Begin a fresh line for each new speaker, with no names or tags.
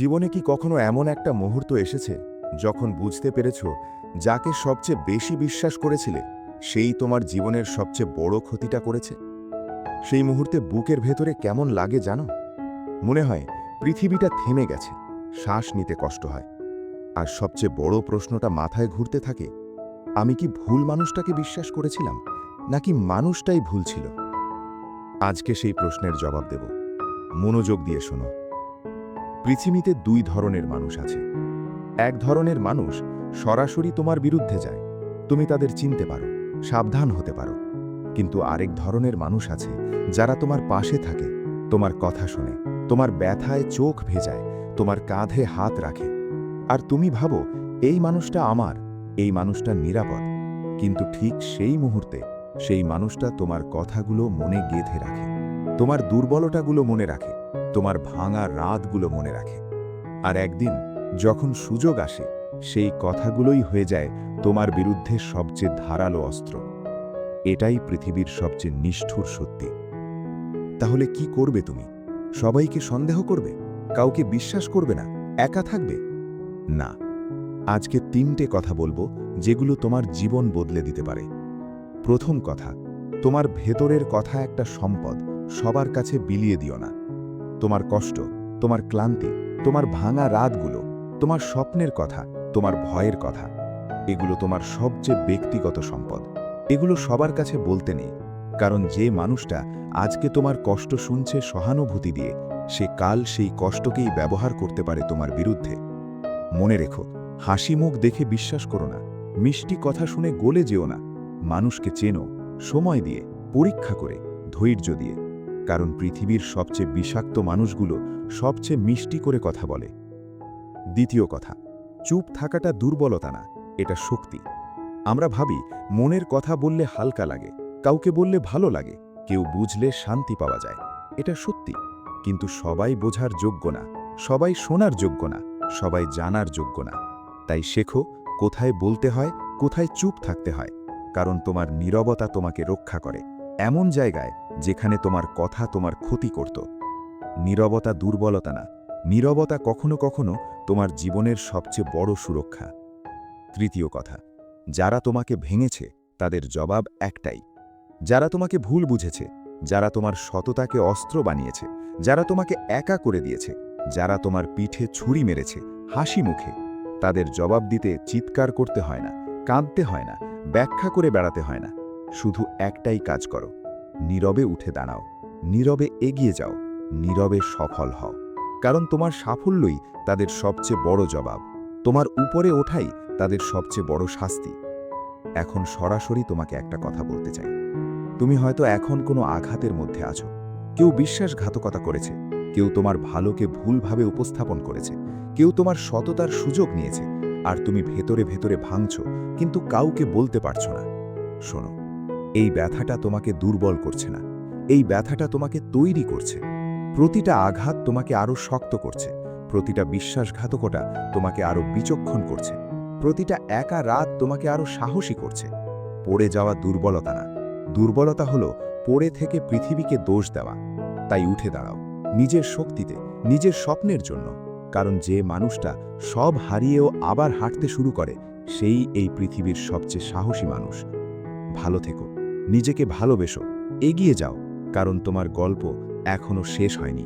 জীবনে কি কখনো এমন একটা মুহূর্ত এসেছে যখন বুঝতে পেরেছ যাকে সবচেয়ে বেশি বিশ্বাস করেছিলে সেই তোমার জীবনের সবচেয়ে বড় ক্ষতিটা করেছে? সেই মুহূর্তে বুকের ভেতরে কেমন লাগে জানো? মনে হয় পৃথিবীটা থেমে গেছে, শ্বাস নিতে কষ্ট হয়। আর সবচেয়ে বড় প্রশ্নটা মাথায় ঘুরতে থাকে, আমি কি ভুল মানুষটাকে বিশ্বাস করেছিলাম, নাকি মানুষটাই ভুল ছিল? আজকে সেই প্রশ্নের জবাব দেব। মনোযোগ দিয়ে শোনো। পৃথিবীতে দুই ধরনের মানুষ আছে। এক ধরনের মানুষ সরাসরি তোমার বিরুদ্ধে যায়, তুমি তাদের চিনতে পারো, সাবধান হতে পারো। কিন্তু আরেক ধরনের মানুষ আছে যারা তোমার পাশে থাকে, তোমার কথা শোনে, তোমার ব্যথায় চোখ ভেজায়, তোমার কাঁধে হাত রাখে। আর তুমি ভাবো এই মানুষটা আমার, এই মানুষটা নিরাপদ। কিন্তু ঠিক সেই মুহূর্তে সেই মানুষটা তোমার কথাগুলো মনে গেঁথে রাখে, তোমার দুর্বলতাগুলো মনে রাখে, তোমার ভাঙা রাতগুলো মনে রাখে। আর একদিন যখন সুযোগ আসে, সেই কথাগুলোই হয়ে যায় তোমার বিরুদ্ধে সবচেয়ে ধারালো অস্ত্র। এটাই পৃথিবীর সবচেয়ে নিষ্ঠুর সত্যি। তাহলে কি করবে তুমি? সবাইকে সন্দেহ করবে? কাউকে বিশ্বাস করবে না? একা থাকবে? না। আজকে তিনটে কথা বলবো যেগুলো তোমার জীবন বদলে দিতে পারে। প্রথম কথা, তোমার ভেতরের কথা একটা সম্পদ, সবার কাছে বিলিয়ে দিও না। তোমার কষ্ট, তোমার ক্লান্তি, তোমার ভাঙা রাতগুলো, তোমার স্বপ্নের কথা, তোমার ভয়ের কথা, এগুলো তোমার সবচেয়ে ব্যক্তিগত সম্পদ। এগুলো সবার কাছে বলতে নেই, কারণ যে মানুষটা আজকে তোমার কষ্ট শুনছে সহানুভূতি দিয়ে, সে কাল সেই কষ্টকেই ব্যবহার করতে পারে তোমার বিরুদ্ধে। মনে রেখো, হাসি মুখ দেখে বিশ্বাস করো না, মিষ্টি কথা শুনে গলে যেও না। মানুষকে চেনো, সময় দিয়ে, পরীক্ষা করে, ধৈর্য দিয়ে। কারণ পৃথিবীর সবচেয়ে বিষাক্ত মানুষগুলো সবচেয়ে মিষ্টি করে কথা বলে। দ্বিতীয় কথা, চুপ থাকাটা দুর্বলতা না, এটা শক্তি। আমরা ভাবি মনের কথা বললে হালকা লাগে, কাউকে বললে ভালো লাগে, কেউ বুঝলে শান্তি পাওয়া যায়। এটা সত্যি। কিন্তু সবাই বোঝার যোগ্য না, সবাই শোনার যোগ্য না, সবাই জানার যোগ্য না। তাই শেখো কোথায় বলতে হয়, কোথায় চুপ থাকতে হয়। কারণ তোমার নীরবতা তোমাকে রক্ষা করে এমন জায়গায় যেখানে তোমার কথা তোমার ক্ষতি করত। নীরবতা দুর্বলতা না, নীরবতা কখনো কখনো তোমার জীবনের সবচেয়ে বড় সুরক্ষা। তৃতীয় কথা, যারা তোমাকে ভেঙেছে তাদের জবাব একটাই। যারা তোমাকে ভুল বুঝেছে, যারা তোমার সততাকে অস্ত্র বানিয়েছে, যারা তোমাকে একা করে দিয়েছে, যারা তোমার পিঠে ছুরি মেরেছে হাসি মুখে, তাদের জবাব দিতে চিৎকার করতে হয় না, কাঁদতে হয় না, ব্যাখ্যা করে বেড়াতে হয় না। শুধু একটাই কাজ করো, নীরবে উঠে দাঁড়াও, নীরবে এগিয়ে যাও, নীরবে সফল হও। কারণ তোমার সাফল্যই তাদের সবচেয়ে বড় জবাব, তোমার উপরে ওঠাই তাদের সবচেয়ে বড় শাস্তি। এখন সরাসরি তোমাকে একটা কথা বলতে চাই। তুমি হয়তো এখন কোনো আঘাতের মধ্যে আছো। কেউ বিশ্বাসঘাতকতা করেছে, কেউ তোমার ভালোকে ভুলভাবে উপস্থাপন করেছে, কেউ তোমার সততার সুযোগ নিয়েছে, আর তুমি ভেতরে ভেতরে ভাঙছো, কিন্তু কাউকে বলতে পারছো না। শোনো, এই ব্যথাটা তোমাকে দুর্বল করছে না, এই ব্যথাটা তোমাকে তৈরি করছে। প্রতিটা আঘাত তোমাকে আরও শক্ত করছে, প্রতিটা বিশ্বাসঘাতকতা তোমাকে আরও বিচক্ষণ করছে, প্রতিটা একা রাত তোমাকে আরও সাহসী করছে। পড়ে যাওয়া দুর্বলতা না, দুর্বলতা হলো পড়ে থেকে পৃথিবীকে দোষ দেওয়া। তাই উঠে দাঁড়াও, নিজের শক্তিতে, নিজের স্বপ্নের জন্য। কারণ যে মানুষটা সব হারিয়েও আবার হাঁটতে শুরু করে, সেই এই পৃথিবীর সবচেয়ে সাহসী মানুষ। ভালো থেকো, নিজেকে ভালোবেসো, এগিয়ে যাও, কারণ তোমার গল্প এখনো শেষ হয়নি।